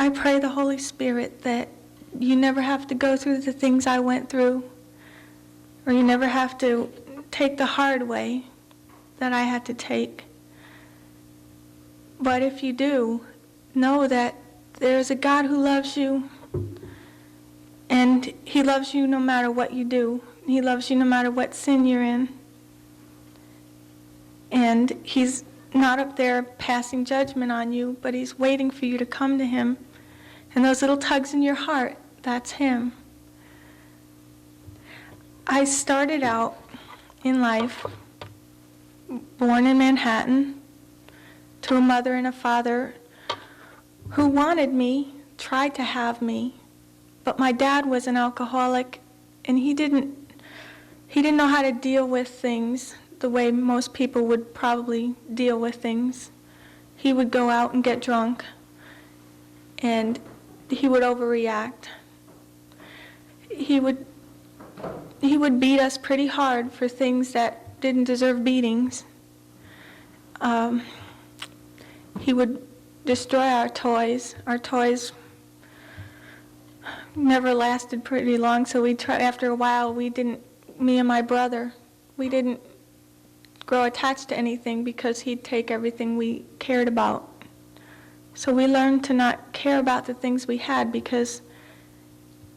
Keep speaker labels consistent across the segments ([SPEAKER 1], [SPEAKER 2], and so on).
[SPEAKER 1] I pray the Holy Spirit that you never have to go through the things I went through, or you never have to take the hard way that I had to take. But if you do, know that there's a God who loves you, and He loves you no matter what you do. He loves you no matter what sin you're in. And He's not up there passing judgment on you, but He's waiting for you to come to Him. And those little tugs in your heart, that's Him. I started out in life born in Manhattan to a mother and a father who wanted me, tried to have me, but my dad was an alcoholic, and he didn't know how to deal with things the way most people would probably deal with things. He would go out and get drunk, and he would overreact. He would beat us pretty hard for things that didn't deserve beatings. He would destroy our toys. Our toys never lasted pretty long, so after a while, me and my brother, we didn't grow attached to anything because he'd take everything we cared about. So we learned to not care about the things we had because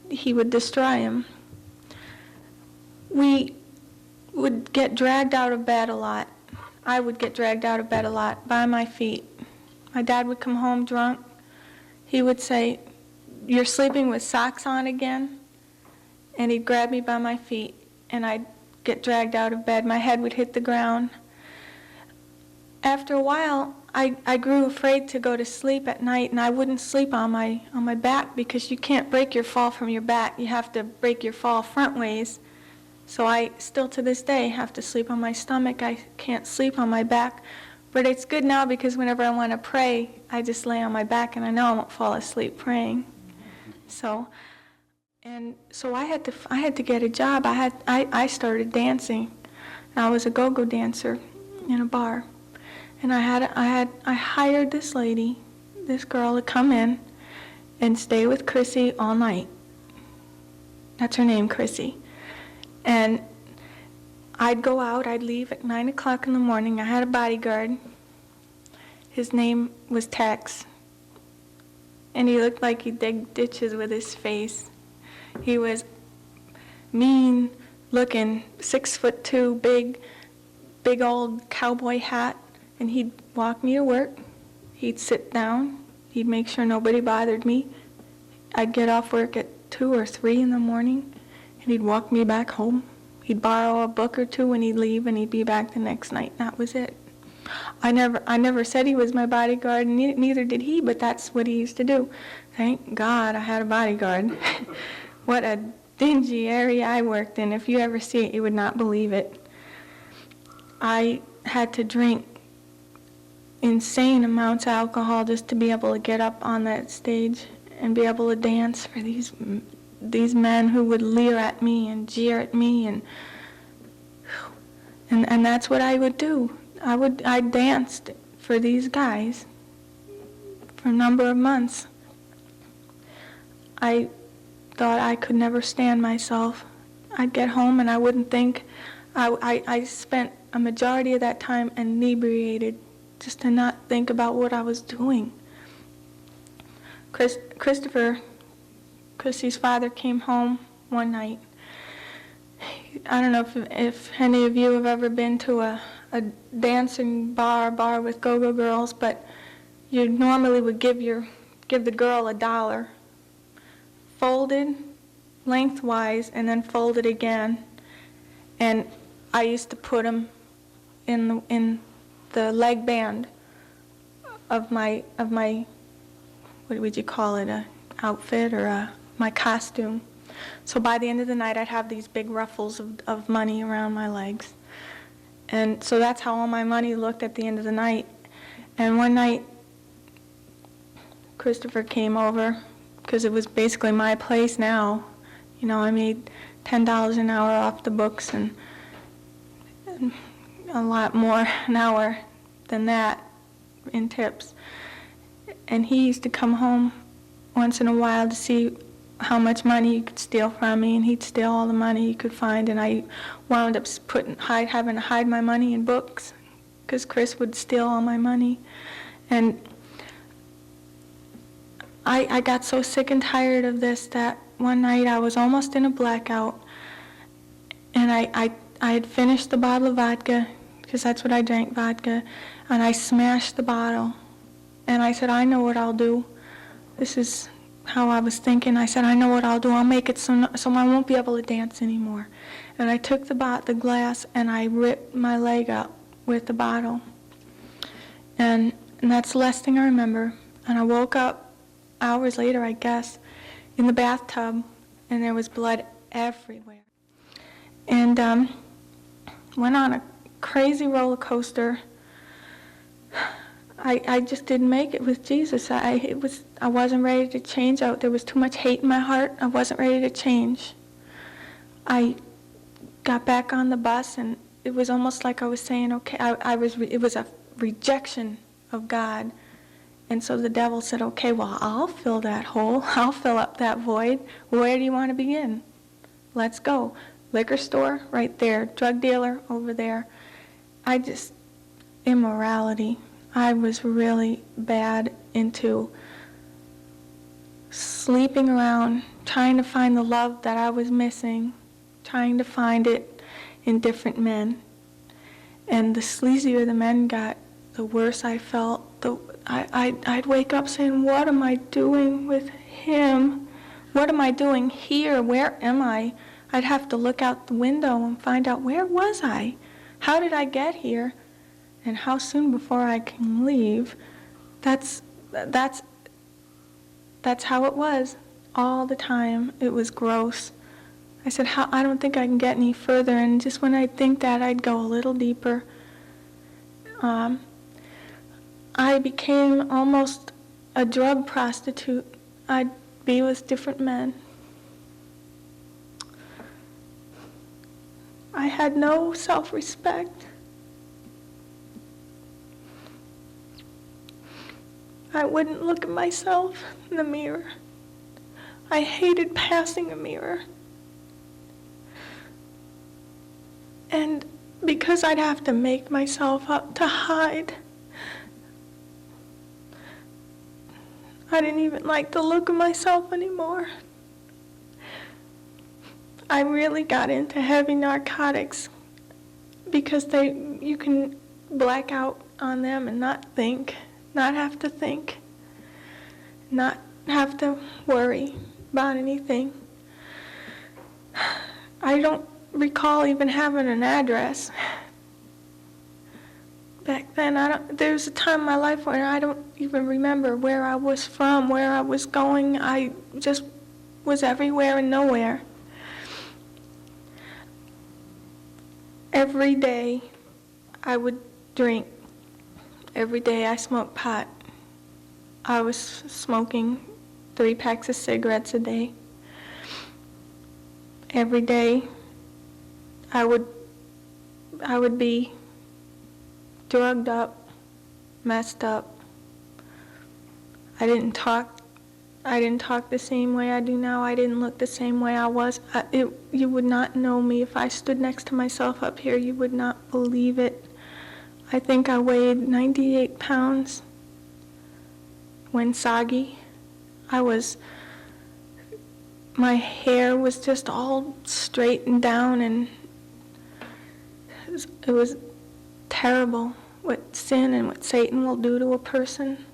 [SPEAKER 1] he would destroy them. We would get dragged out of bed a lot. I would get dragged out of bed a lot by my feet. My dad would come home drunk. He would say, "You're sleeping with socks on again?" And he'd grab me by my feet, and I'd get dragged out of bed. My head would hit the ground. After a while, I grew afraid to go to sleep at night, and I wouldn't sleep on my back because you can't break your fall from your back. You have to break your fall front ways. So I still to this day have to sleep on my stomach. I can't sleep on my back. But it's good now because whenever I want to pray, I just lay on my back and I know I won't fall asleep praying. So I had to get a job. I started dancing. I was a go-go dancer in a bar. And I hired this girl to come in and stay with Chrissy all night. That's her name, Chrissy. And I'd go out, I'd leave at 9 o'clock in the morning. I had a bodyguard. His name was Tex. And he looked like he dug ditches with his face. He was mean looking, 6'2", big old cowboy hat. And he'd walk me to work. He'd sit down. He'd make sure nobody bothered me. I'd get off work at 2 or 3 in the morning. And he'd walk me back home. He'd borrow a book or two and he'd leave and he'd be back the next night. That was it. I never said he was my bodyguard, and neither did he, but that's what he used to do. Thank God I had a bodyguard. What a dingy area I worked in. If you ever see it, you would not believe it. I had to drink insane amounts of alcohol just to be able to get up on that stage and be able to dance for these men who would leer at me and jeer at me, and that's what I would do. I danced for these guys for a number of months. I thought I could never stand myself. I'd get home and I wouldn't think. I spent a majority of that time inebriated just to not think about what I was doing. Christopher, Chrissy's father, came home one night. I don't know if any of you have ever been to a dancing bar with go-go girls, but you normally would give the girl $1, folded lengthwise and then folded again. And I used to put them in the leg band of my what would you call it, a outfit or my costume. So by the end of the night, I'd have these big ruffles of money around my legs. And so that's how all my money looked at the end of the night. And one night, Christopher came over, because it was basically my place now. You know, I made $10 an hour off the books and a lot more an hour than that in tips. And he used to come home once in a while to see how much money he could steal from me, and he'd steal all the money he could find, and I wound up having to hide my money in books because Chris would steal all my money. And I got so sick and tired of this that one night I was almost in a blackout, and I had finished the bottle of vodka, because that's what I drank, vodka, and I smashed the bottle. And I said, I know what I'll do. This is how I was thinking. I said, I know what I'll do. I'll make it so I won't be able to dance anymore. And I took the glass and I ripped my leg up with the bottle. And that's the last thing I remember. And I woke up hours later, I guess, in the bathtub, and there was blood everywhere. And went on a crazy roller coaster. I just didn't make it with Jesus. I wasn't ready to change. There was too much hate in my heart. I wasn't ready to change. I got back on the bus, and it was almost like I was saying, okay, it was a rejection of God. And so the devil said, okay, well, I'll fill that hole. I'll fill up that void. Where do you want to begin? Let's go. Liquor store, right there. Drug dealer, over there. Immorality. I was really bad into sleeping around, trying to find the love that I was missing, trying to find it in different men. And the sleazier the men got, the worse I felt. I'd wake up saying, what am I doing with him? What am I doing here? Where am I? I'd have to look out the window and find out, where was I? How did I get here? And how soon before I can leave? That's how it was all the time. It was gross. I said, I don't think I can get any further. And just when I'd think that, I'd go a little deeper. I became almost a drug prostitute. I'd be with different men. I had no self-respect. I wouldn't look at myself in the mirror. I hated passing a mirror. And because I'd have to make myself up to hide, I didn't even like the look of myself anymore. I really got into heavy narcotics because you can black out on them and not think. Not have to think, not have to worry about anything. I don't recall even having an address. Back then, there was a time in my life where I don't even remember where I was from, where I was going. I just was everywhere and nowhere. Every day I would drink. Every day I smoked pot. I was smoking 3 packs of cigarettes a day. Every day I would be drugged up, messed up. I didn't talk the same way I do now. I didn't look the same way I was. You would not know me. If I stood next to myself up here, you would not believe it. I think I weighed 98 pounds when soggy. My hair was just all straightened down, and it was terrible what sin and what Satan will do to a person.